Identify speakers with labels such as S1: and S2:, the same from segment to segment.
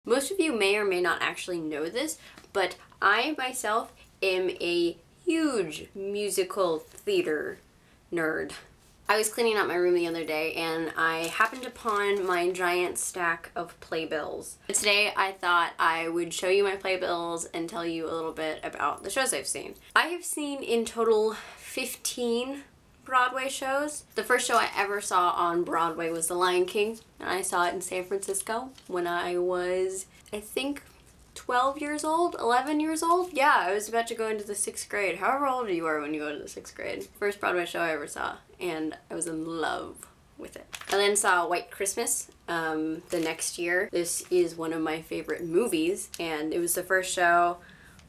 S1: Most of you may or may not actually know this, but I myself am a huge musical theater nerd. I was cleaning out my room the other day and I happened upon my giant stack of Playbills. Today I thought I would show you my Playbills and tell you a little bit about the shows I've seen. I have seen in total 15 Broadway shows. The first show I ever saw on Broadway was The Lion King, and I saw it in San Francisco when I was, I think, 12 years old, 11 years old? Yeah, I was about to go into the 6th grade. However old you are when you go to the 6th grade. First Broadway show I ever saw, and I was in love with it. I then saw White Christmas the next year. This is one of my favorite movies, and it was the first show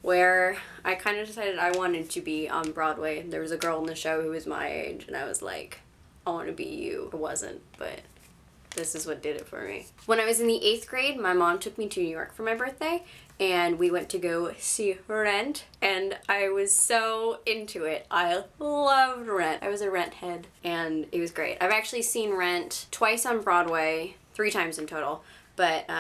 S1: where I kind of decided I wanted to be on Broadway. There was a girl in the show who was my age, and I was like, I want to be you. I wasn't, but this is what did it for me. When I was in the 8th grade, my mom took me to New York for my birthday, and we went to go see Rent, and I was so into it. I loved Rent. I was a Rent head, and it was great. I've actually seen Rent twice on Broadway, 3 times in total, but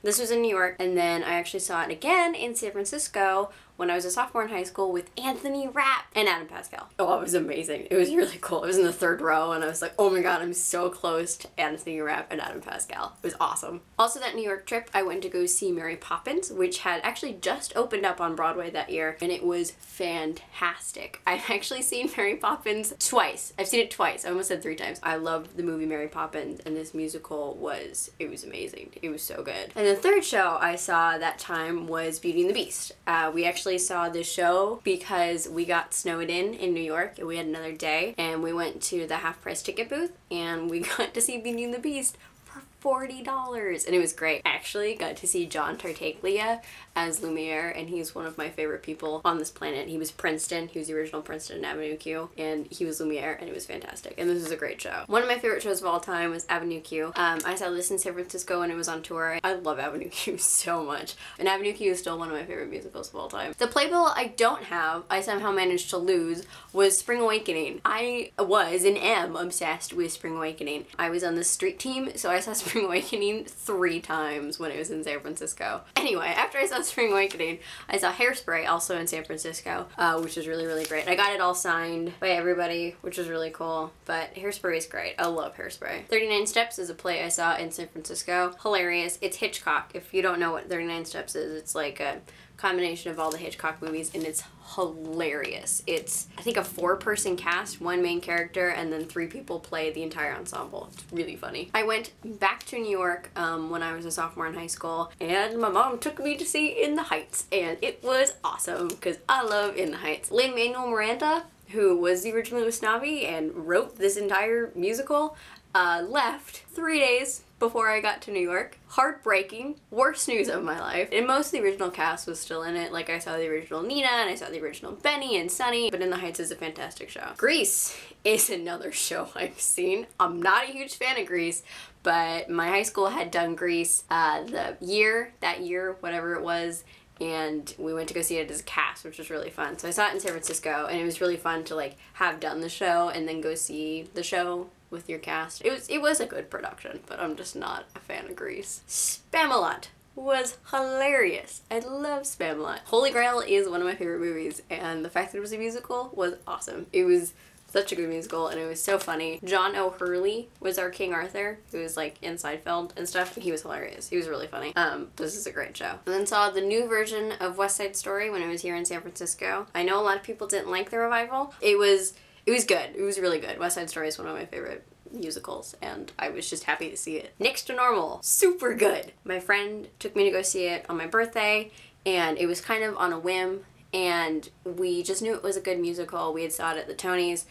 S1: this was in New York, and then I actually saw it again in San Francisco when I was a sophomore in high school with Anthony Rapp and Adam Pascal. Oh, it was amazing. It was really cool. It was in the 3rd row, and I was like, oh my god, I'm so close to Anthony Rapp and Adam Pascal. It was awesome. Also, that New York trip, I went to go see Mary Poppins, which had actually just opened up on Broadway that year, and it was fantastic. I've actually seen Mary Poppins twice. I've seen it twice. I almost said 3 times. I loved the movie Mary Poppins, and this musical was amazing. It was so good. And the 3rd show I saw that time was Beauty and the Beast. We actually saw this show because we got snowed in New York, and we had another day, and we went to the half-price ticket booth, and we got to see Beauty and the Beast for $40, and it was great. I actually got to see John Tartaglia as Lumiere, and he's one of my favorite people on this planet. He was Princeton. He was the original Princeton in Avenue Q, and he was Lumiere, and it was fantastic. And this is a great show. One of my favorite shows of all time was Avenue Q. I saw this in San Francisco when it was on tour. I love Avenue Q so much, and Avenue Q is still one of my favorite musicals of all time. The playbill I don't have, I somehow managed to lose, was Spring Awakening. I was and am obsessed with Spring Awakening. I was on the street team, so I saw Spring Awakening 3 times when it was in San Francisco. Anyway, after I saw Spring Awakening, I saw Hairspray also in San Francisco, which was really, really great. I got it all signed by everybody, which was really cool, but Hairspray is great. I love Hairspray. 39 Steps is a play I saw in San Francisco. Hilarious. It's Hitchcock. If you don't know what 39 Steps is, it's like a combination of all the Hitchcock movies, and it's hilarious. It's, I think, a 4-person cast, 1 main character, and then 3 people play the entire ensemble. It's really funny. I went back to New York when I was a sophomore in high school, and my mom took me to see In the Heights, and it was awesome because I love In the Heights. Lin-Manuel Miranda, who was the original Usnavi and wrote this entire musical, left 3 days before I got to New York. Heartbreaking. Worst news of my life. And most of the original cast was still in it. Like, I saw the original Nina, and I saw the original Benny and Sunny, but In the Heights is a fantastic show. Grease is another show I've seen. I'm not a huge fan of Grease, but my high school had done Grease that year, whatever it was, and we went to go see it as a cast, which was really fun. So I saw it in San Francisco, and it was really fun to like have done the show and then go see the show with your cast. It was a good production, but I'm just not a fan of Grease. Spamalot was hilarious. I love Spamalot. Holy Grail is one of my favorite movies, and the fact that it was a musical was awesome. It was such a good musical, and it was so funny. John O'Hurley was our King Arthur, who was like in Seinfeld and stuff, and he was hilarious. He was really funny. This is a great show. And then saw the new version of West Side Story when I was here in San Francisco. I know a lot of people didn't like the revival. It was good. It was really good. West Side Story is one of my favorite musicals, and I was just happy to see it. Next to Normal. Super good. My friend took me to go see it on my birthday, and it was kind of on a whim, and we just knew it was a good musical. We had saw it at the Tonys.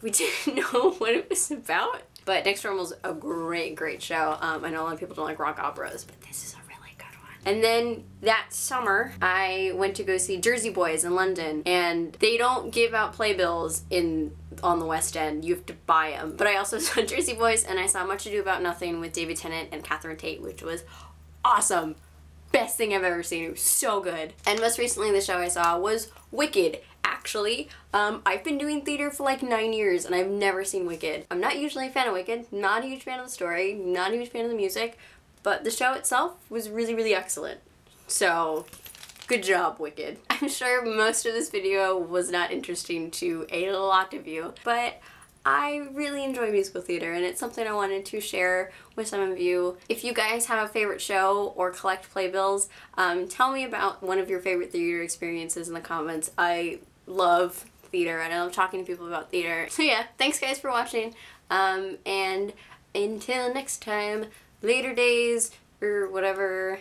S1: We didn't know what it was about, but Next to Normal's a great, great show. I know a lot of people don't like rock operas, but this is a really good one. And then that summer, I went to go see Jersey Boys in London, and they don't give out playbills on the West End. You have to buy them. But I also saw Jersey Boys, and I saw Much Ado About Nothing with David Tennant and Catherine Tate, which was awesome. Best thing I've ever seen. It was so good. And most recently, the show I saw was Wicked. Actually, I've been doing theater for like 9 years, and I've never seen Wicked. I'm not usually a fan of Wicked, not a huge fan of the story, not a huge fan of the music, but the show itself was really, really excellent. So, good job, Wicked. I'm sure most of this video was not interesting to a lot of you, but I really enjoy musical theater and it's something I wanted to share with some of you. If you guys have a favorite show or collect playbills, tell me about one of your favorite theater experiences in the comments. I love theater and I love talking to people about theater. So yeah, thanks guys for watching, and until next time, later days, or whatever.